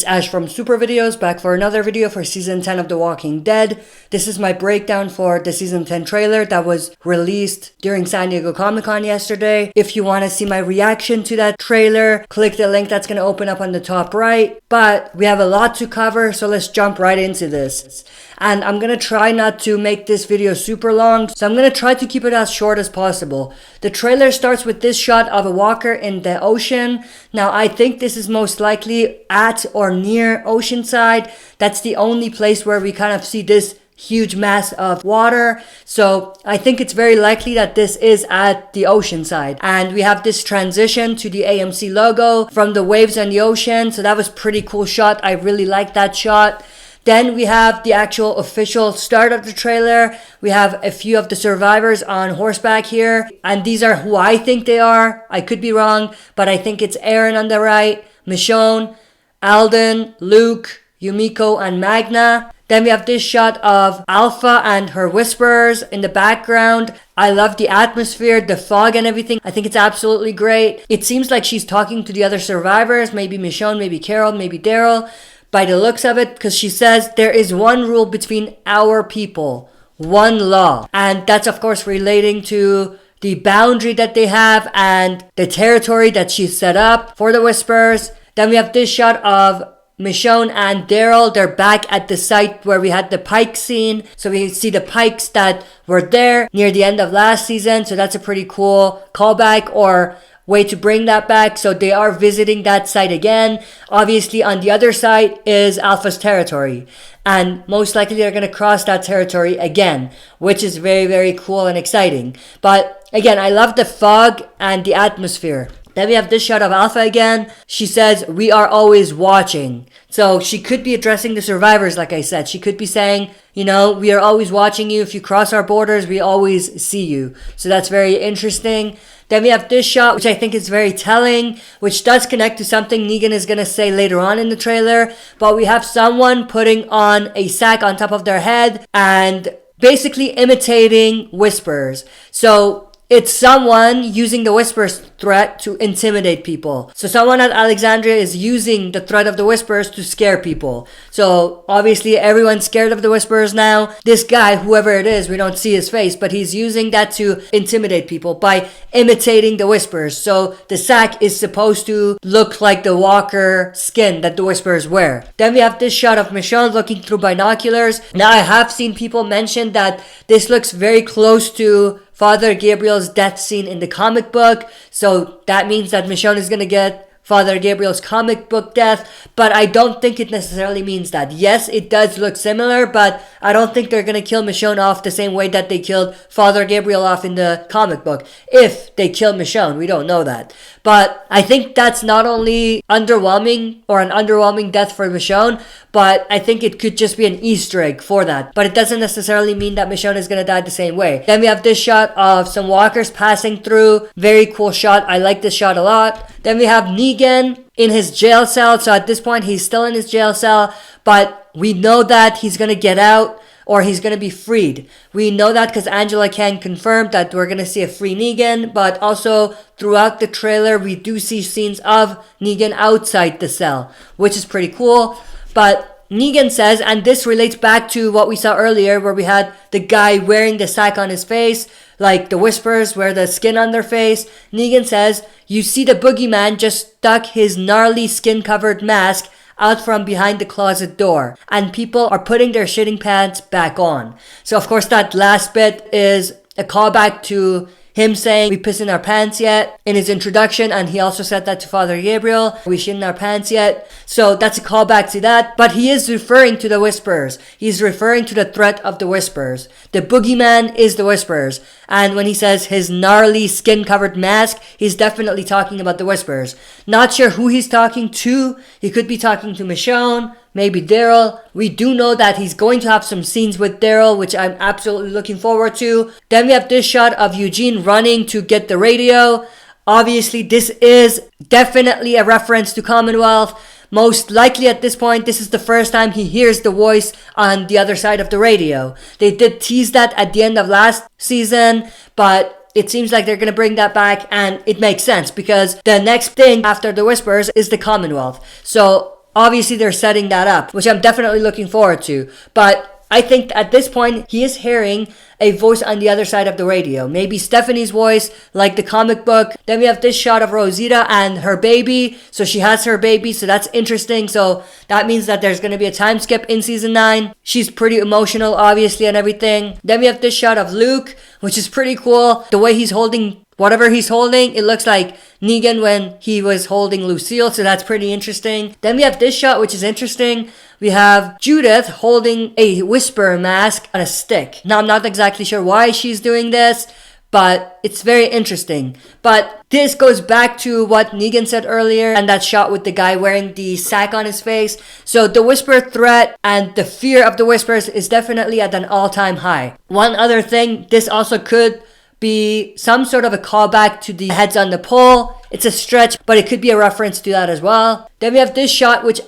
It's Ash from Super Videos, back for another video for Season 10 of The Walking Dead. This is my breakdown for the Season 10 trailer that was released during San Diego Comic-Con yesterday. If you want to see my reaction to that trailer, click the link that's going to open up on the top right. But we have a lot to cover, so let's jump right into this. And I'm going to try not to make this video super long, so I'm going to try to keep it as short as possible. The trailer starts with this shot of a walker in the ocean. Now, I think this is most likely at or near Oceanside. That's the only place where we kind of see this huge mass of water. So I think it's very likely that this is at the Oceanside. And we have this transition to the AMC logo from the waves and the ocean. So that was a pretty cool shot. I really like that shot. Then we have the actual official start of the trailer. We have a few of the survivors on horseback here. And these are who I think they are. I could be wrong, but I think it's Aaron on the right, Michonne, Alden, Luke, Yumiko, and Magna. Then we have this shot of Alpha and her whisperers in the background. I love the atmosphere, the fog and everything. I think it's absolutely great. It seems like she's talking to the other survivors, maybe Michonne, maybe Carol, maybe Daryl, by the looks of it, because she says there is one rule between our people, one law. And that's of course relating to the boundary that they have and the territory that she set up for the whisperers. Then we have this shot of Michonne and Daryl. They're back at the site where we had the Pike scene. So we see the Pikes that were there near the end of last season. So that's a pretty cool callback or way to bring that back. So they are visiting that site again. Obviously on the other side is Alpha's territory. And most likely they're going to cross that territory again, which is very, very cool and exciting. But again, I love the fog and the atmosphere. Then we have this shot of Alpha again. She says, "We are always watching." So she could be addressing the survivors, like I said. She could be saying, you know, we are always watching you. If you cross our borders, we always see you. So that's very interesting. Then we have this shot, which I think is very telling, which does connect to something Negan is going to say later on in the trailer. But we have someone putting on a sack on top of their head and basically imitating whispers. So it's someone using the Whisperers threat to intimidate people. So someone at Alexandria is using the threat of the Whisperers to scare people. So obviously everyone's scared of the Whisperers now. This guy, whoever it is, we don't see his face, but he's using that to intimidate people by imitating the Whisperers. So the sack is supposed to look like the walker skin that the Whisperers wear. Then we have this shot of Michonne looking through binoculars. Now I have seen people mention that this looks very close to Father Gabriel's death scene in the comic book. So that means that Michonne is going to get Father Gabriel's comic book death, but I don't think it necessarily means that. Yes, it does look similar, but I don't think they're going to kill Michonne off the same way that they killed Father Gabriel off in the comic book. If they kill Michonne, we don't know that. But I think that's not only underwhelming or an underwhelming death for Michonne, but I think it could just be an Easter egg for that. But it doesn't necessarily mean that Michonne is going to die the same way. Then we have this shot of some walkers passing through. Very cool shot. I like this shot a lot. Then we have Negan in his jail cell. So at this point, he's still in his jail cell, but we know that he's going to get out or he's going to be freed. We know that because Angela can confirm that we're going to see a free Negan, but also throughout the trailer, we do see scenes of Negan outside the cell, which is pretty cool. But Negan says, and this relates back to what we saw earlier where we had the guy wearing the sack on his face, like the Whisperers wear the skin on their face. Negan says, "You see the boogeyman just stuck his gnarly skin-covered mask out from behind the closet door, and people are putting their shitting pants back on." So of course that last bit is a callback to him saying, "We piss in our pants yet?" in his introduction, and he also said that to Father Gabriel, "We shit in our pants yet?" So that's a callback to that, but he is referring to the Whisperers. He's referring to the threat of the Whisperers. The boogeyman is the Whisperers, and when he says his gnarly skin-covered mask, he's definitely talking about the Whisperers. Not sure who he's talking to. He could be talking to Michonne, maybe Daryl. We do know that he's going to have some scenes with Daryl, which I'm absolutely looking forward to. Then we have this shot of Eugene running to get the radio. Obviously, this is definitely a reference to Commonwealth. Most likely at this point, this is the first time he hears the voice on the other side of the radio. They did tease that at the end of last season, but it seems like they're going to bring that back, and it makes sense because the next thing after the Whispers is the Commonwealth. So obviously they're setting that up, which I'm definitely looking forward to. But I think at this point, he is hearing a voice on the other side of the radio. Maybe Stephanie's voice, like the comic book. Then we have this shot of Rosita and her baby. So she has her baby, so that's interesting. So that means that there's going to be a time skip in season 9. She's pretty emotional, obviously, and everything. Then we have this shot of Luke, which is pretty cool. The way he's holding whatever he's holding, it looks like Negan when he was holding Lucille, so that's pretty interesting. Then we have this shot, which is interesting. We have Judith holding a Whisperer mask on a stick. Now, I'm not exactly sure why she's doing this, but it's very interesting. But this goes back to what Negan said earlier, and that shot with the guy wearing the sack on his face. So the Whisperer threat and the fear of the Whisperers is definitely at an all-time high. One other thing, this also could be some sort of a callback to the heads on the pole. It's a stretch, but it could be a reference to that as well. Then we have this shot, which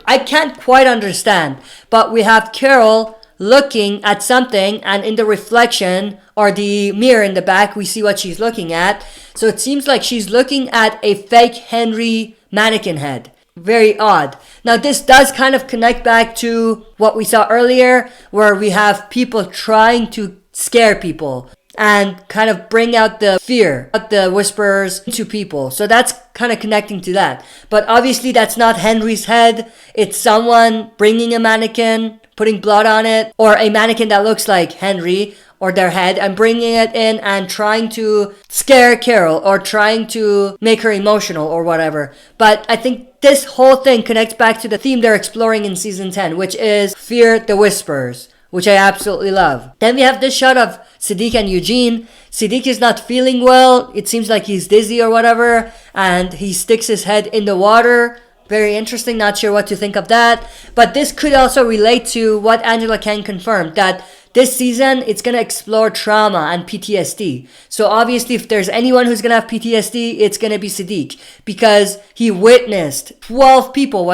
I can't quite understand, but we have Carol looking at something, and in the reflection or the mirror in the back, we see what she's looking at. So it seems like she's looking at a fake Henry mannequin head. Very odd. Now, this does kind of connect back to what we saw earlier, where we have people trying to scare people and kind of bring out the fear of the Whisperers to people. So that's kind of connecting to that. But obviously that's not Henry's head. It's someone bringing a mannequin, putting blood on it, or a mannequin that looks like Henry or their head, and bringing it in and trying to scare Carol or trying to make her emotional or whatever. But I think this whole thing connects back to the theme they're exploring in season 10, which is fear the Whisperers, which I absolutely love. Then we have this shot of Siddiq and Eugene. Siddiq is not feeling well. It seems like he's dizzy or whatever, and he sticks his head in the water. Very interesting. Not sure what to think of that. But this could also relate to what Angela Kang confirmed, that this season, it's going to explore trauma and PTSD. So obviously, if there's anyone who's going to have PTSD, it's going to be Siddiq. Because he witnessed 12 people,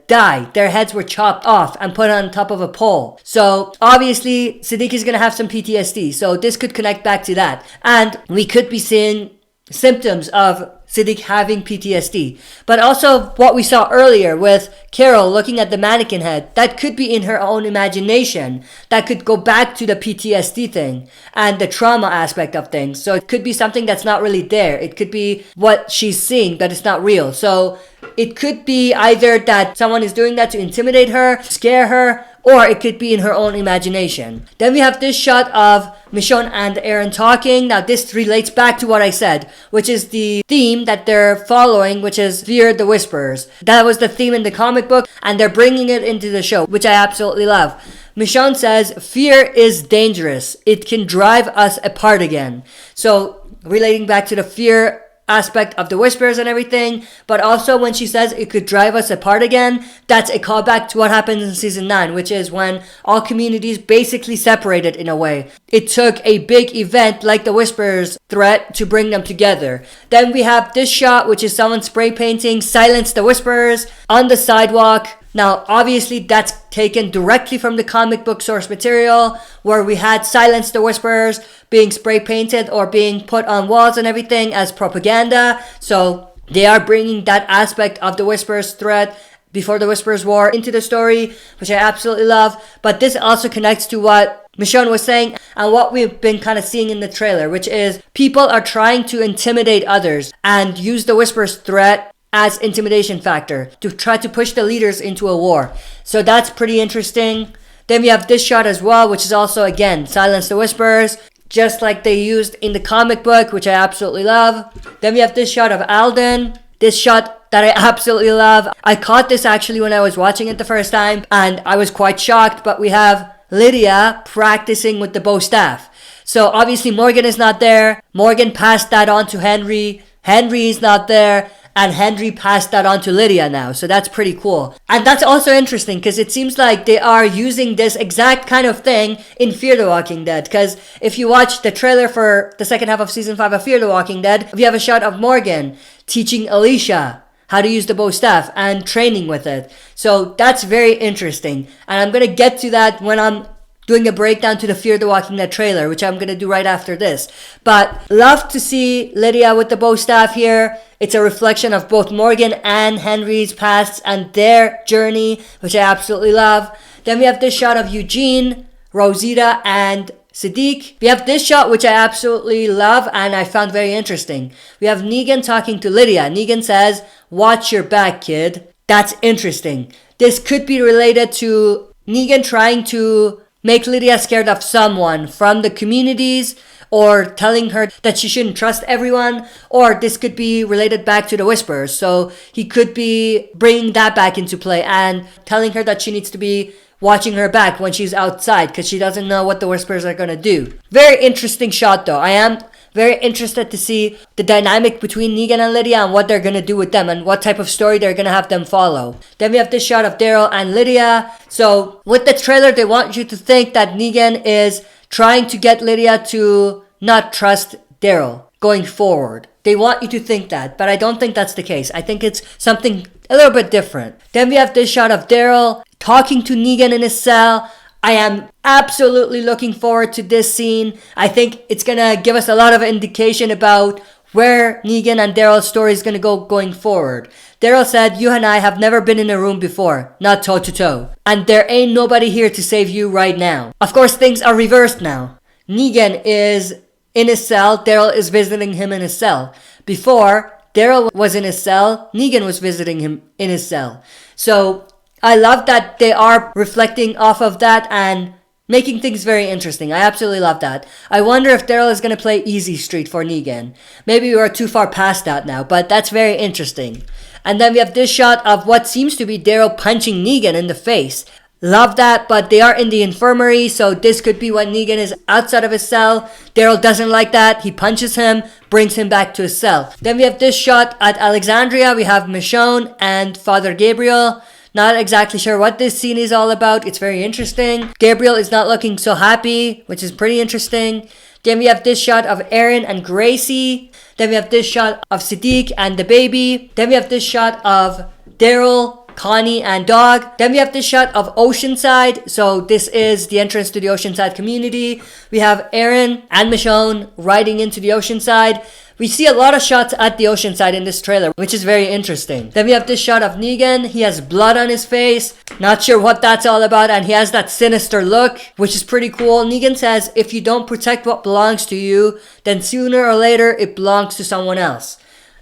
die. Their heads were chopped off and put on top of a pole. So obviously, Siddiq is going to have some PTSD. So this could connect back to that. And we could be seeing symptoms of Siddiq having PTSD. But also what we saw earlier with Carol looking at the mannequin head, that could be in her own imagination. That could go back to the PTSD thing and the trauma aspect of things. So it could be something that's not really there. It could be what she's seeing, but it's not real. So it could be either that someone is doing that to intimidate her, scare her, or it could be in her own imagination. Then we have this shot of Michonne and Aaron talking. Now this relates back to what I said, which is the theme that they're following, which is Fear the Whisperers. That was the theme in the comic book, and they're bringing it into the show, which I absolutely love. Michonne says, fear is dangerous. It can drive us apart again. So relating back to the fear aspect of the Whisperers and everything, but also when she says it could drive us apart again, that's a callback to what happens in season 9, which is when all communities basically separated in a way. It took a big event like the Whisperers threat to bring them together. Then we have this shot, which is someone spray painting Silence the Whisperers on the sidewalk. Now, obviously, that's taken directly from the comic book source material, where we had Silence the Whisperers being spray painted or being put on walls and everything as propaganda. So they are bringing that aspect of the Whisperers threat before the Whisperers War into the story, which I absolutely love. But this also connects to what Michonne was saying and what we've been kind of seeing in the trailer, which is people are trying to intimidate others and use the Whisperers threat as intimidation factor to try to push the leaders into a war. So that's pretty interesting. Then we have this shot as well, which is also, again, Silence the Whisperers, just like they used in the comic book, which I absolutely love. Then we have this shot of Alden. This shot that I absolutely love. I caught this actually when I was watching it the first time, and I was quite shocked, but we have Lydia practicing with the bow staff. So obviously Morgan is not there. Morgan passed that on to Henry. Henry is not there. And Henry passed that on to Lydia now. So that's pretty cool. And that's also interesting because it seems like they are using this exact kind of thing in Fear the Walking Dead. Because if you watch the trailer for the second half of season 5 of Fear the Walking Dead, we have a shot of Morgan teaching Alicia how to use the bow staff and training with it. So that's very interesting. And I'm going to get to that when I'm doing a breakdown to the Fear the Walking Dead trailer, which I'm going to do right after this. But love to see Lydia with the bow staff here. It's a reflection of both Morgan and Henry's pasts and their journey, which I absolutely love. Then we have this shot of Eugene, Rosita, and Siddiq. We have this shot, which I absolutely love and I found very interesting. We have Negan talking to Lydia. Negan says, "Watch your back, kid." That's interesting. This could be related to Negan trying to make Lydia scared of someone from the communities, or telling her that she shouldn't trust everyone, or this could be related back to the Whisperers. So he could be bringing that back into play and telling her that she needs to be watching her back when she's outside because she doesn't know what the Whisperers are going to do. Very interesting shot though. I am very interested to see the dynamic between Negan and Lydia and what they're going to do with them and what type of story they're going to have them follow. Then we have this shot of Daryl and Lydia. So with the trailer, they want you to think that Negan is trying to get Lydia to not trust Daryl going forward. They want you to think that, but I don't think that's the case. I think it's something a little bit different. Then we have this shot of Daryl talking to Negan in his cell. I am absolutely looking forward to this scene. I think it's gonna give us a lot of indication about where Negan and Daryl's story is gonna go going forward. Daryl said, "You and I have never been in a room before, not toe to toe. And there ain't nobody here to save you right now." Of course, things are reversed now. Negan is in his cell, Daryl is visiting him in his cell. Before, Daryl was in his cell, Negan was visiting him in his cell. So I love that they are reflecting off of that and making things very interesting. I absolutely love that. I wonder if Daryl is going to play Easy Street for Negan. Maybe we are too far past that now, but that's very interesting. And then we have this shot of what seems to be Daryl punching Negan in the face. Love that, but they are in the infirmary, so this could be when Negan is outside of his cell. Daryl doesn't like that. He punches him, brings him back to his cell. Then we have this shot at Alexandria. We have Michonne and Father Gabriel. Not exactly sure what this scene is all about. It's very interesting. Gabriel is not looking so happy, which is pretty interesting. Then we have this shot of Aaron and Gracie. Then we have this shot of Siddiq and the baby. Then we have this shot of Daryl, Connie, and Dog. Then we have this shot of Oceanside. So this is the entrance to the Oceanside community. We have Aaron and Michonne riding into the Oceanside. We see a lot of shots at the Oceanside in this trailer, which is very interesting. Then we have this shot of Negan. He has blood on his face. Not sure what that's all about. And he has that sinister look, which is pretty cool. Negan says, "If you don't protect what belongs to you, then sooner or later it belongs to someone else."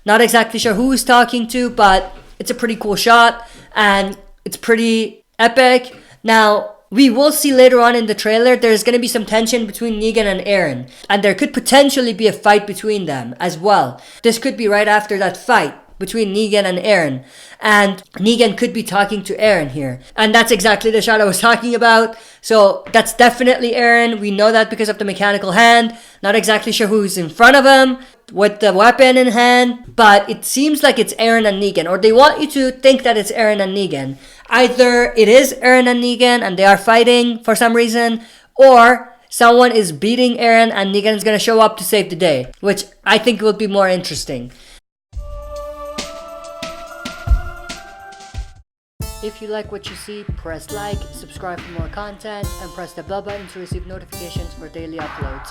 Not exactly sure who he's talking to, but it's a pretty cool shot. And it's pretty epic. Now, we will see later on in the trailer, there's going to be some tension between Negan and Aaron. And there could potentially be a fight between them as well. This could be right after that fight between Negan and Aaron. And Negan could be talking to Aaron here. And that's exactly the shot I was talking about. So that's definitely Aaron. We know that because of the mechanical hand. Not exactly sure who's in front of him with the weapon in hand, but it seems like it's Aaron and Negan, or they want you to think that it's Aaron and Negan. Either it is Aaron and Negan and they are fighting for some reason, or someone is beating Aaron and Negan is going to show up to save the day, which I think will be more interesting. If you like what you see, press like, subscribe for more content, and press the bell button to receive notifications for daily uploads.